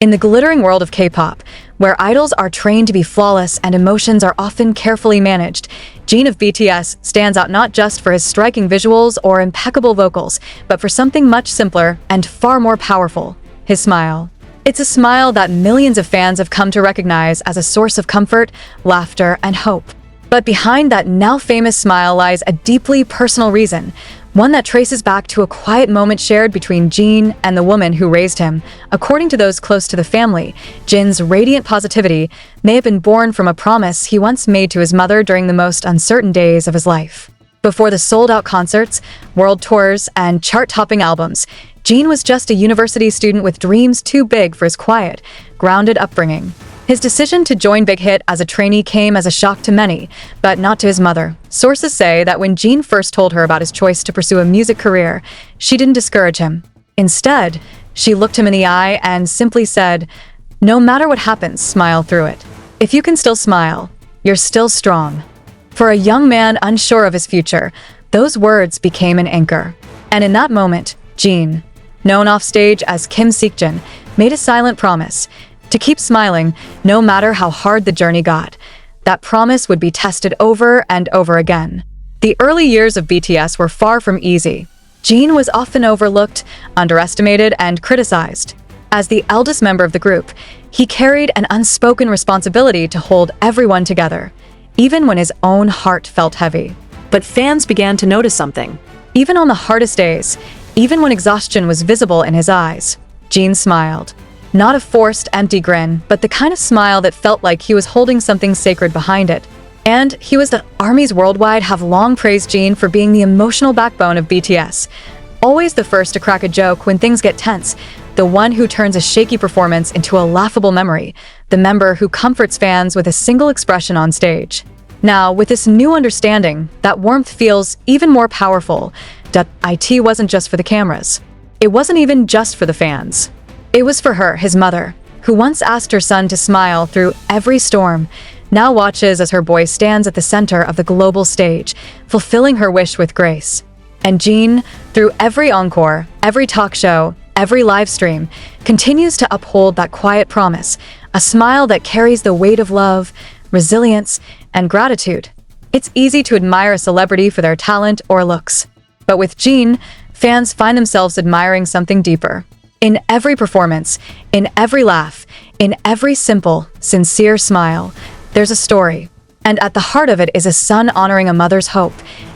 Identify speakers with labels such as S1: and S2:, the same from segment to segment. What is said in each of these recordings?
S1: In the glittering world of K-pop, where idols are trained to be flawless and emotions are often carefully managed, Jin of BTS stands out not just for his striking visuals or impeccable vocals, but for something much simpler and far more powerful: his smile. It's a smile that millions of fans have come to recognize as a source of comfort, laughter, and hope. But behind that now-famous smile lies a deeply personal reason, one that traces back to a quiet moment shared between Jin and the woman who raised him. According to those close to the family, Jin's radiant positivity may have been born from a promise he once made to his mother during the most uncertain days of his life. Before the sold-out concerts, world tours, and chart-topping albums, Jin was just a university student with dreams too big for his quiet, grounded upbringing. His decision to join Big Hit as a trainee came as a shock to many, but not to his mother. Sources say that when Jin first told her about his choice to pursue a music career, she didn't discourage him. Instead, she looked him in the eye and simply said, "No matter what happens, smile through it. If you can still smile, you're still strong." For a young man unsure of his future, those words became an anchor. And in that moment, Jin, known offstage as Kim Seokjin, made a silent promise to keep smiling no matter how hard the journey got. That promise would be tested over and over again. The early years of BTS were far from easy. Jin was often overlooked, underestimated, and criticized. As the eldest member of the group, he carried an unspoken responsibility to hold everyone together, even when his own heart felt heavy. But fans began to notice something. Even on the hardest days, even when exhaustion was visible in his eyes, Jin smiled. Not a forced, empty grin, but the kind of smile that felt like he was holding something sacred behind it. And he was the armies worldwide have long praised Jin for being the emotional backbone of BTS. Always the first to crack a joke when things get tense, the one who turns a shaky performance into a laughable memory, the member who comforts fans with a single expression on stage. Now, with this new understanding, that warmth feels even more powerful. That it wasn't just for the cameras. It wasn't even just for the fans. It was for her, his mother, who once asked her son to smile through every storm, now watches as her boy stands at the center of the global stage, fulfilling her wish with grace. And Jin, through every encore, every talk show, every live stream, continues to uphold that quiet promise, a smile that carries the weight of love, resilience, and gratitude. It's easy to admire a celebrity for their talent or looks. But with Jin, fans find themselves admiring something deeper. In every performance, in every laugh, in every simple, sincere smile, there's a story. And at the heart of it is a son honoring a mother's hope.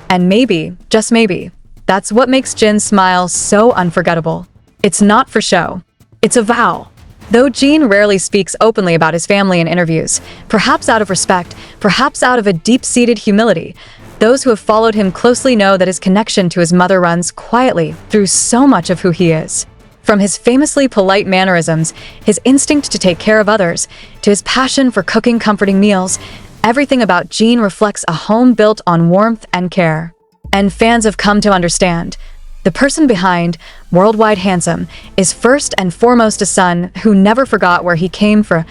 S1: And maybe, just maybe, that's what makes Jin's smile so unforgettable. It's not for show. It's a vow. Though Jin rarely speaks openly about his family in interviews, perhaps out of respect, perhaps out of a deep-seated humility, those who have followed him closely know that his connection to his mother runs quietly through so much of who he is. From his famously polite mannerisms, his instinct to take care of others, to his passion for cooking comforting meals, everything about Jin reflects a home built on warmth and care. And fans have come to understand, the person behind, worldwide handsome, is first and foremost a son who never forgot where he came from.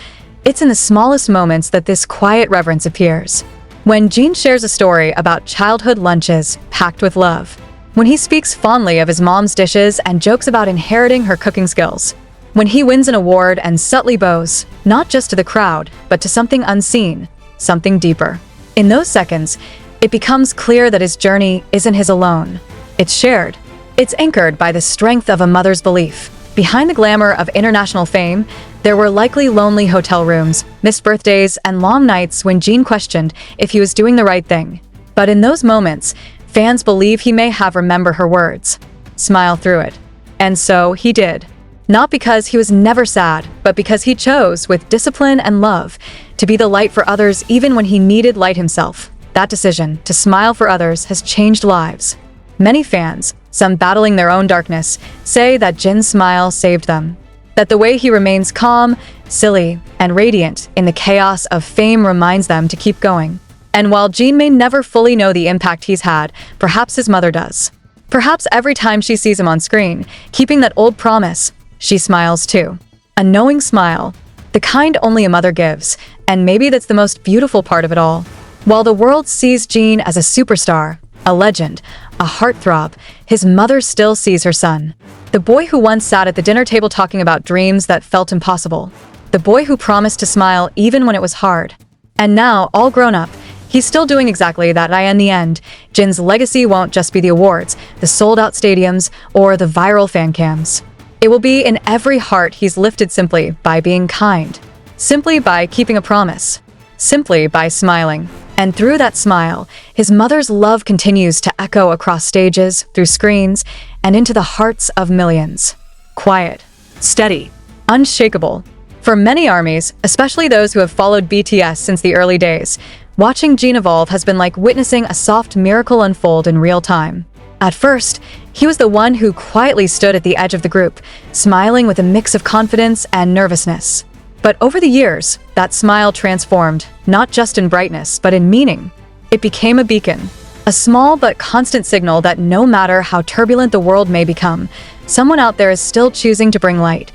S1: It's in the smallest moments that this quiet reverence appears. When Jin shares a story about childhood lunches packed with love, when he speaks fondly of his mom's dishes and jokes about inheriting her cooking skills, when he wins an award and subtly bows, not just to the crowd, but to something unseen, something deeper. In those seconds, it becomes clear that his journey isn't his alone. It's shared. It's anchored by the strength of a mother's belief. Behind the glamour of international fame, there were likely lonely hotel rooms, missed birthdays, and long nights when Jin questioned if he was doing the right thing. But in those moments, fans believe he may have remembered her words. Smile through it. And so he did. Not because he was never sad, but because he chose, with discipline and love, to be the light for others even when he needed light himself. That decision, to smile for others, has changed lives. Many fans, some battling their own darkness, say that Jin's smile saved them. That the way he remains calm, silly, and radiant in the chaos of fame reminds them to keep going. And while Jin may never fully know the impact he's had, perhaps his mother does. Perhaps every time she sees him on screen, keeping that old promise, she smiles too. A knowing smile, the kind only a mother gives, and maybe that's the most beautiful part of it all. While the world sees Jin as a superstar, a legend, a heartthrob, his mother still sees her son. The boy who once sat at the dinner table talking about dreams that felt impossible. The boy who promised to smile even when it was hard. And now, all grown up, he's still doing exactly that. In the end, Jin's legacy won't just be the awards, the sold-out stadiums, or the viral fan cams. It will be in every heart he's lifted simply by being kind, simply by keeping a promise, simply by smiling. And through that smile, his mother's love continues to echo across stages, through screens, and into the hearts of millions. Quiet, steady, unshakable. For many armies, especially those who have followed BTS since the early days, watching Jin evolve has been like witnessing a soft miracle unfold in real time. At first, he was the one who quietly stood at the edge of the group, smiling with a mix of confidence and nervousness. But over the years, that smile transformed, not just in brightness, but in meaning. It became a beacon, a small but constant signal that no matter how turbulent the world may become, someone out there is still choosing to bring light.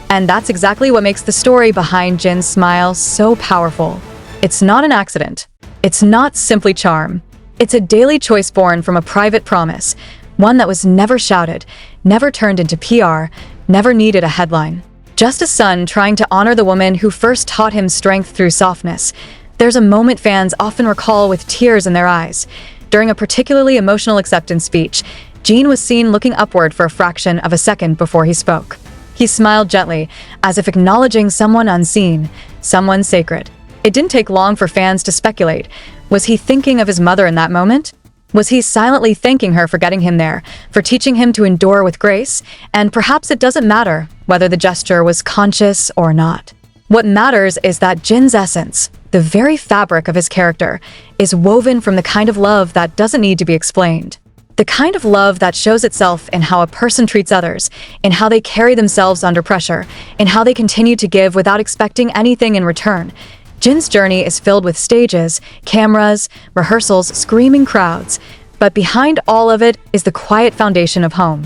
S1: And that's exactly what makes the story behind Jin's smile so powerful. It's not an accident. It's not simply charm. It's a daily choice born from a private promise, one that was never shouted, never turned into PR, never needed a headline. Just a son trying to honor the woman who first taught him strength through softness. There's a moment fans often recall with tears in their eyes. During a particularly emotional acceptance speech, Jin was seen looking upward for a fraction of a second before he spoke. He smiled gently, as if acknowledging someone unseen, someone sacred. It didn't take long for fans to speculate. Was he thinking of his mother in that moment? Was he silently thanking her for getting him there, for teaching him to endure with grace? And perhaps it doesn't matter whether the gesture was conscious or not. What matters is that Jin's essence, the very fabric of his character, is woven from the kind of love that doesn't need to be explained. The kind of love that shows itself in how a person treats others, in how they carry themselves under pressure, in how they continue to give without expecting anything in return. Jin's journey is filled with stages, cameras, rehearsals, screaming crowds. But behind all of it is the quiet foundation of home.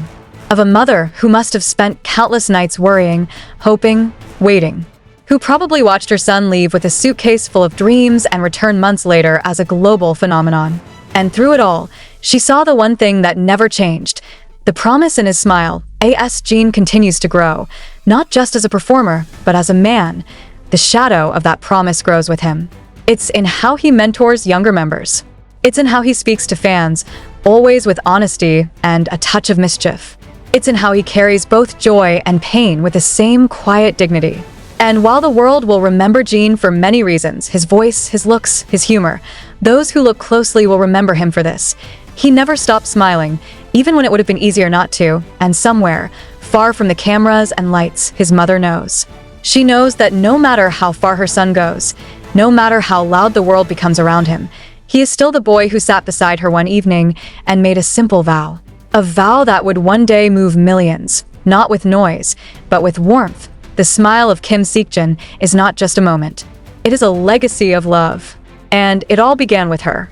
S1: Of a mother who must have spent countless nights worrying, hoping, waiting. Who probably watched her son leave with a suitcase full of dreams and return months later as a global phenomenon. And through it all, she saw the one thing that never changed. The promise in his smile. Jin continues to grow, not just as a performer, but as a man. The shadow of that promise grows with him. It's in how he mentors younger members. It's in how he speaks to fans, always with honesty and a touch of mischief. It's in how he carries both joy and pain with the same quiet dignity. And while the world will remember Jin for many reasons, his voice, his looks, his humor, those who look closely will remember him for this. He never stopped smiling, even when it would have been easier not to, and somewhere, far from the cameras and lights, his mother knows. She knows that no matter how far her son goes, no matter how loud the world becomes around him, he is still the boy who sat beside her one evening and made a simple vow. A vow that would one day move millions, not with noise, but with warmth. The smile of Kim Seokjin is not just a moment. It is a legacy of love. And it all began with her.